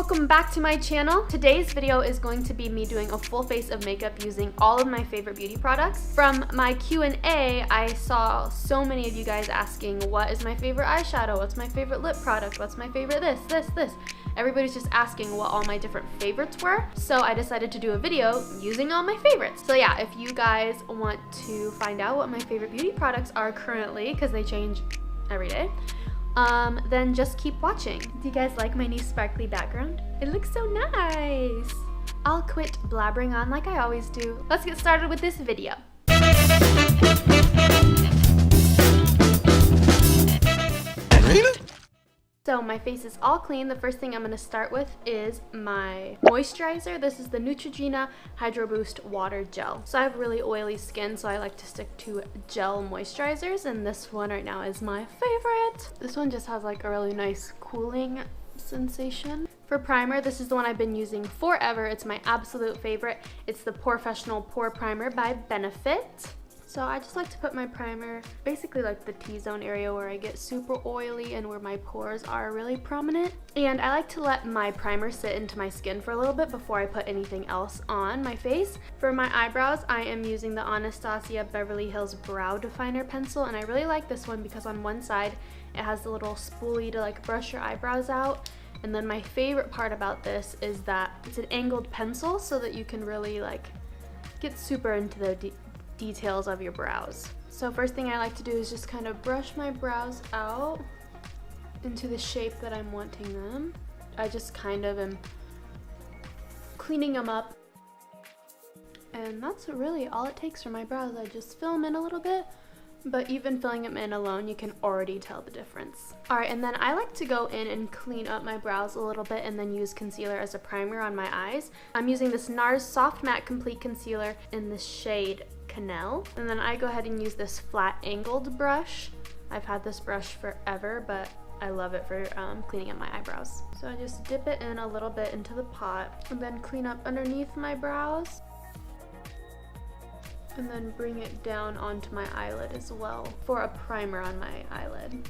welcome back to my channel. Today's video is going to be me doing a full face of makeup using all of my favorite beauty products. From my Q&A, I saw so many of you guys asking, what is my favorite eyeshadow? What's my favorite lip product? What's my favorite this? Everybody's just asking what all my different favorites were. So I decided to do a video using all my favorites. So yeah, if you guys want to find out what my favorite beauty products are currently, because they change every day, then just keep watching. Do you guys like my new sparkly background? It looks so nice. I'll quit blabbering on like I always do. Let's get started with this video. So my face is all clean. The first thing I'm going to start with is my moisturizer. This is the Neutrogena Hydro Boost Water Gel. So I have really oily skin, so I like to stick to gel moisturizers, and this one right now is my favorite. This one just has like a really nice cooling sensation. For primer, this is the one I've been using forever. It's my absolute favorite. It's the Professional Pore Primer by Benefit. So I just like to put my primer basically like the T-zone area where I get super oily and where my pores are really prominent. And I like to let my primer sit into my skin for a little bit before I put anything else on my face. For my eyebrows, I am using the Anastasia Beverly Hills Brow Definer Pencil, and I really like this one because on one side it has the little spoolie to like brush your eyebrows out. And then my favorite part about this is that it's an angled pencil so that you can really like get super into the details of your brows. So first thing I like to do is just kind of brush my brows out into the shape that I'm wanting them. I just kind of am cleaning them up, and that's really all it takes for my brows. I just fill them in a little bit, but even filling them in alone, you can already tell the difference. Alright, and then I like to go in and clean up my brows a little bit and then use concealer as a primer on my eyes. I'm using this NARS Soft Matte Complete Concealer in the shade Canal, and then I go ahead and use this flat angled brush. I've had this brush forever, but I love it for cleaning up my eyebrows. So I just dip it in a little bit into the pot and then clean up underneath my brows, and then bring it down onto my eyelid as well for a primer on my eyelid.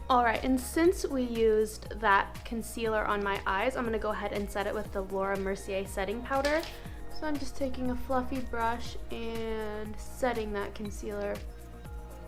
Alright, and since we used that concealer on my eyes, I'm going to go ahead and set it with the Laura Mercier setting powder. So I'm just taking a fluffy brush and setting that concealer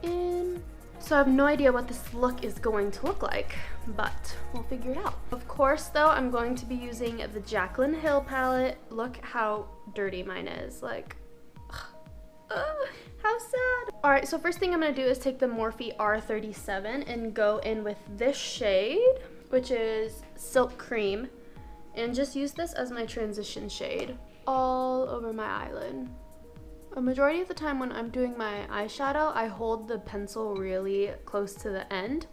in. So I have no idea what this look is going to look like, but we'll figure it out. Of course, though, I'm going to be using the Jaclyn Hill palette. Look how dirty mine is. Like, how sad. Alright, so first thing I'm going to do is take the Morphe R37 and go in with this shade, which is Silk Cream, and just use this as my transition shade all over my eyelid. A majority of the time when I'm doing my eyeshadow, I hold the pencil really close to the end,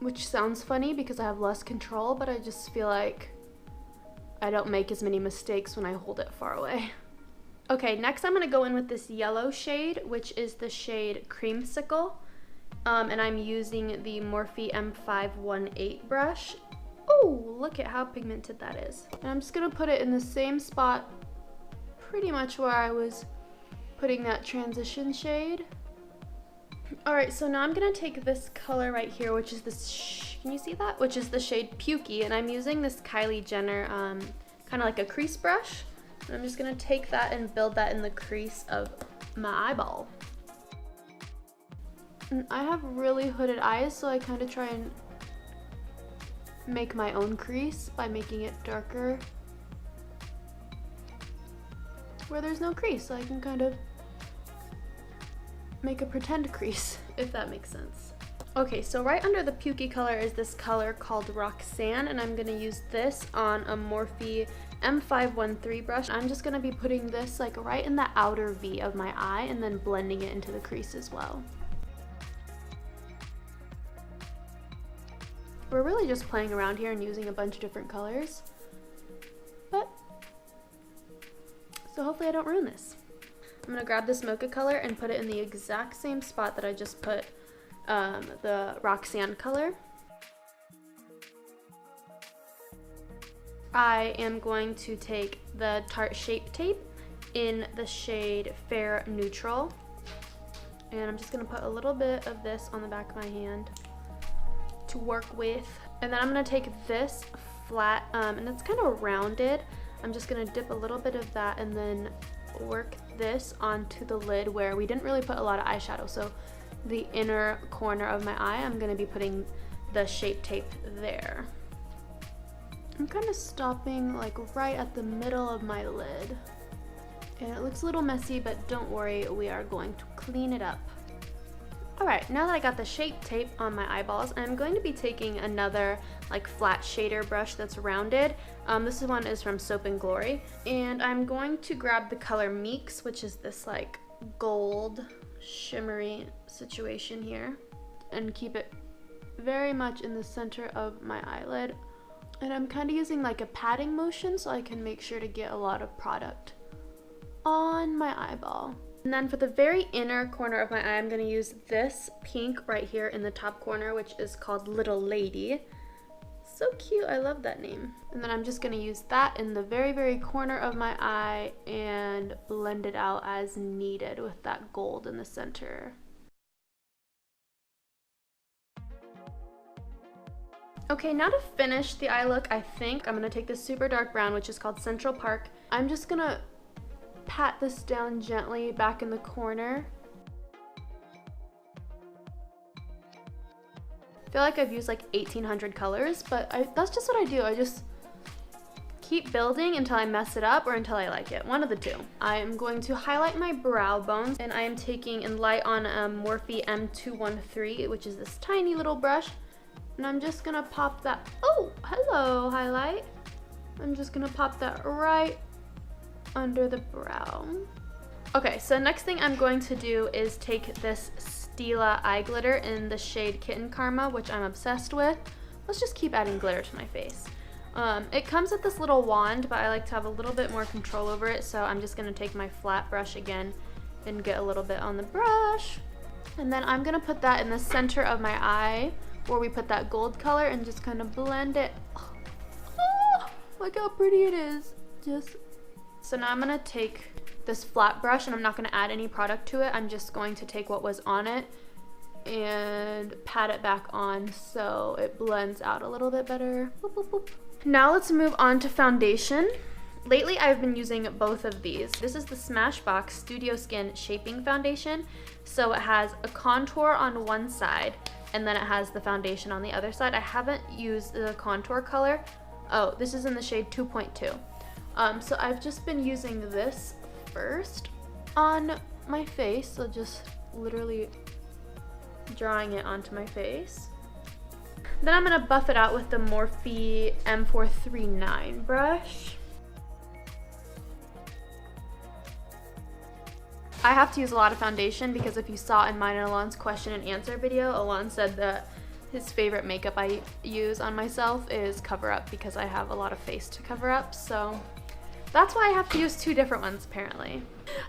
which sounds funny because I have less control, but I just feel like I don't make as many mistakes when I hold it far away. Okay, next I'm going to go in with this yellow shade, which is the shade Creamsicle, and I'm using the Morphe M518 brush. Oh, look at how pigmented that is. And I'm just going to put it in the same spot pretty much where I was putting that transition shade. Alright, so now I'm going to take this color right here, which is this, can you see that? Which is the shade Pukey, and I'm using this Kylie Jenner kind of like a crease brush. And I'm just going to take that and build that in the crease of my eyeball. And I have really hooded eyes, so I kind of try and make my own crease by making it darker where there's no crease, so I can kind of make a pretend crease, if that makes sense. Okay, so right under the Pukey color is this color called Roxanne, and I'm going to use this on a Morphe M513 brush. I'm just going to be putting this like right in the outer V of my eye and then blending it into the crease as well. We're really just playing around here and using a bunch of different colors, but so hopefully I don't ruin this. I'm going to grab this mocha color and put it in the exact same spot that I just put the Roxanne color. I am going to take the Tarte Shape Tape in the shade Fair Neutral, and I'm just going to put a little bit of this on the back of my hand to work with. And then I'm gonna take this flat, and it's kind of rounded. I'm just gonna dip a little bit of that and then work this onto the lid where we didn't really put a lot of eyeshadow. So the inner corner of my eye, I'm gonna be putting the Shape Tape there. I'm kind of stopping like right at the middle of my lid. And it looks a little messy, but don't worry, we are going to clean it up. Alright, now that I got the Shape Tape on my eyeballs, I'm going to be taking another like flat shader brush that's rounded. This one is from Soap and Glory. And I'm going to grab the color Meeks, which is this like gold shimmery situation here, and keep it very much in the center of my eyelid. And I'm kind of using like a patting motion so I can make sure to get a lot of product on my eyeball. And then for the very inner corner of my eye, I'm going to use this pink right here in the top corner, which is called Little Lady. So cute, I love that name. And then I'm just going to use that in the very, very corner of my eye and blend it out as needed with that gold in the center. Okay, now to finish the eye look, I think I'm going to take this super dark brown, which is called Central Park. I'm just going to pat this down gently back in the corner. I feel like I've used like 1800 colors, but that's just what I do. I just keep building until I mess it up or until I like it. One of the two. I am going to highlight my brow bones, and I am taking in light on Morphe M213, which is this tiny little brush. And I'm just gonna pop that, oh, hello, highlight. I'm just gonna pop that right under the brow. Okay, so next thing I'm going to do is take this Stila eye glitter in the shade Kitten Karma, which I'm obsessed with. Let's just keep adding glitter to my face. It comes with this little wand, but I like to have a little bit more control over it, so I'm just gonna take my flat brush again and get a little bit on the brush. And then I'm gonna put that in the center of my eye where we put that gold color and just kind of blend it. Oh, look how pretty it is. So now I'm gonna take this flat brush, and I'm not gonna add any product to it. I'm just going to take what was on it and pat it back on so it blends out a little bit better. Boop, boop, boop. Now let's move on to foundation. Lately I've been using both of these. This is the Smashbox Studio Skin Shaping Foundation. So it has a contour on one side and then it has the foundation on the other side. I haven't used the contour color. Oh, this is in the shade 2.2. So I've just been using this first on my face. So just literally drawing it onto my face. Then I'm gonna buff it out with the Morphe M439 brush. I have to use a lot of foundation because if you saw in mine and Alon's question and answer video, Alon said that his favorite makeup I use on myself is cover up because I have a lot of face to cover up, so that's why I have to use two different ones apparently.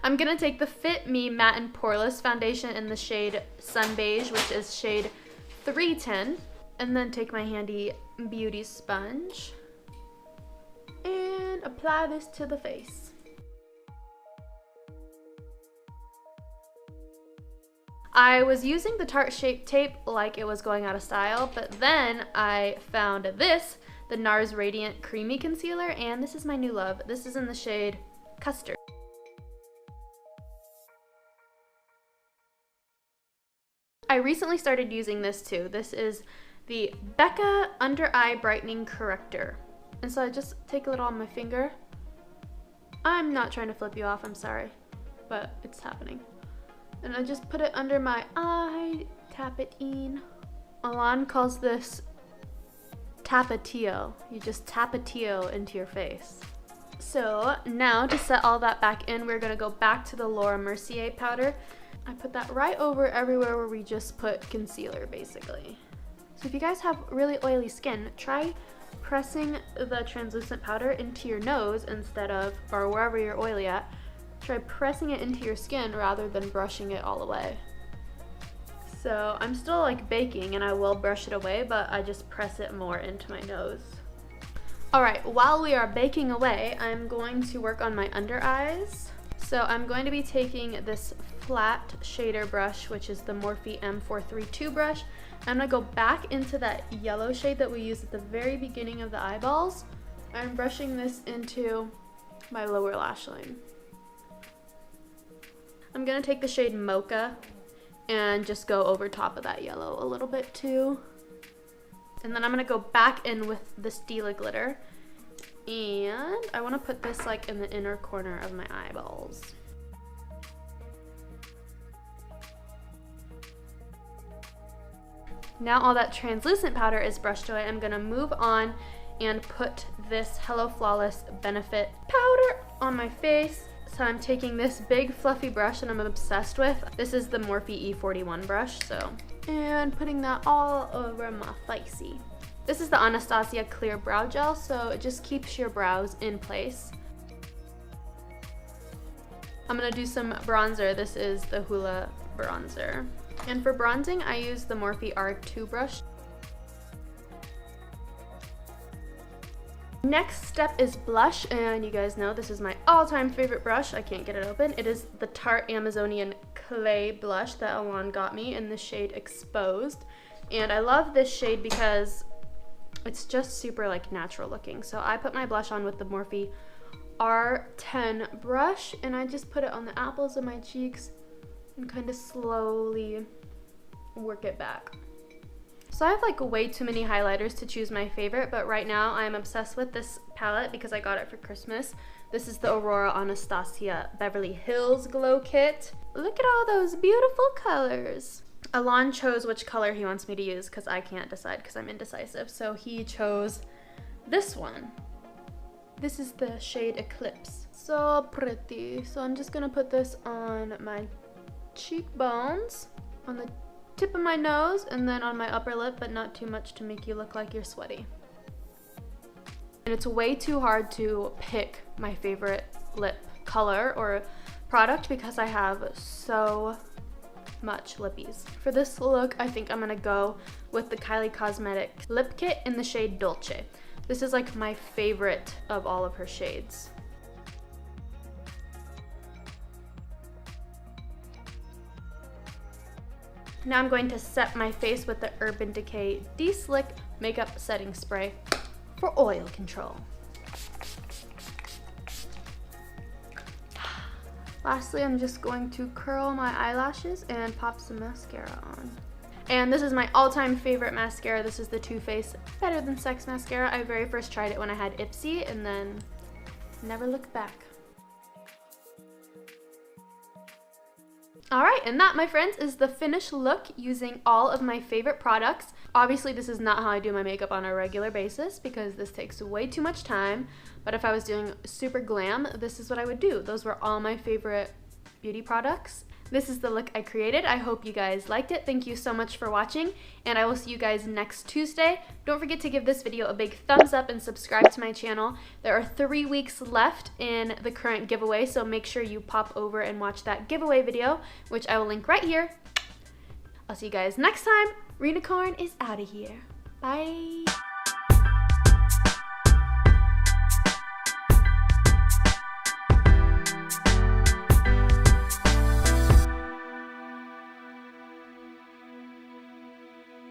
I'm gonna take the Fit Me Matte and Poreless foundation in the shade Sun Beige, which is shade 310, and then take my handy beauty sponge and apply this to the face. I was using the Tarte Shape Tape like it was going out of style, but then I found this, the NARS Radiant Creamy Concealer, and this is my new love. This is in the shade Custard. I recently started using this too. This is the Becca Under Eye Brightening Corrector. And so I just take a little on my finger. I'm not trying to flip you off, I'm sorry, but it's happening. And I just put it under my eye, tap it in. Alon calls this tapatio. You just tapatio into your face. So now to set all that back in, we're gonna go back to the Laura Mercier powder. I put that right over everywhere where we just put concealer basically. So if you guys have really oily skin, try pressing the translucent powder into your nose instead of, or wherever you're oily at. Try pressing it into your skin rather than brushing it all away. So I'm still like baking and I will brush it away, but I just press it more into my nose. Alright, while we are baking away, I'm going to work on my under eyes. So I'm going to be taking this flat shader brush, which is the Morphe M432 brush. I'm gonna go back into that yellow shade that we used at the very beginning of the eyeballs. I'm brushing this into my lower lash line. I'm gonna take the shade Mocha and just go over top of that yellow a little bit too. And then I'm gonna go back in with the Stila glitter. And I wanna put this like in the inner corner of my eyeballs. Now all that translucent powder is brushed away, I'm gonna move on and put this Hello Flawless Benefit powder on my face. So I'm taking this big fluffy brush that I'm obsessed with. This is the Morphe E41 brush, and putting that all over my facey. This is the Anastasia Clear Brow Gel, so it just keeps your brows in place. I'm gonna do some bronzer. This is the Hoola bronzer. And for bronzing, I use the Morphe R2 brush. Next step is blush, and you guys know this is my all-time favorite brush. I can't get it open. It is the Tarte Amazonian Clay blush that Alon got me in the shade Exposed. And I love this shade because it's just super like natural looking. So I put my blush on with the Morphe R10 brush, and I just put it on the apples of my cheeks and kind of slowly work it back. So I have like way too many highlighters to choose my favorite, but right now I'm obsessed with this palette because I got it for Christmas. This is the Aurora Anastasia Beverly Hills Glow Kit. Look at all those beautiful colors. Alon chose which color he wants me to use because I can't decide because I'm indecisive. So he chose this one. This is the shade Eclipse. So pretty. So I'm just gonna put this on my cheekbones, on the tip of my nose, and then on my upper lip, but not too much to make you look like you're sweaty. And it's way too hard to pick my favorite lip color or product because I have so much lippies. For this look, I think I'm gonna go with the Kylie Cosmetics lip kit in the shade Dolce. This is like my favorite of all of her shades. Now I'm going to set my face with the Urban Decay De-Slick Makeup Setting Spray for oil control. Lastly, I'm just going to curl my eyelashes and pop some mascara on. And this is my all-time favorite mascara. This is the Too Faced Better Than Sex mascara. I very first tried it when I had Ipsy and then never looked back. Alright, and that, my friends, is the finished look using all of my favorite products. Obviously, this is not how I do my makeup on a regular basis because this takes way too much time. But if I was doing super glam, this is what I would do. Those were all my favorite beauty products. This is the look I created. I hope you guys liked it. Thank you so much for watching, and I will see you guys next Tuesday. Don't forget to give this video a big thumbs up and subscribe to my channel. There are 3 weeks left in the current giveaway, so make sure you pop over and watch that giveaway video, which I will link right here. I'll see you guys next time. Rinacorn is out of here. Bye.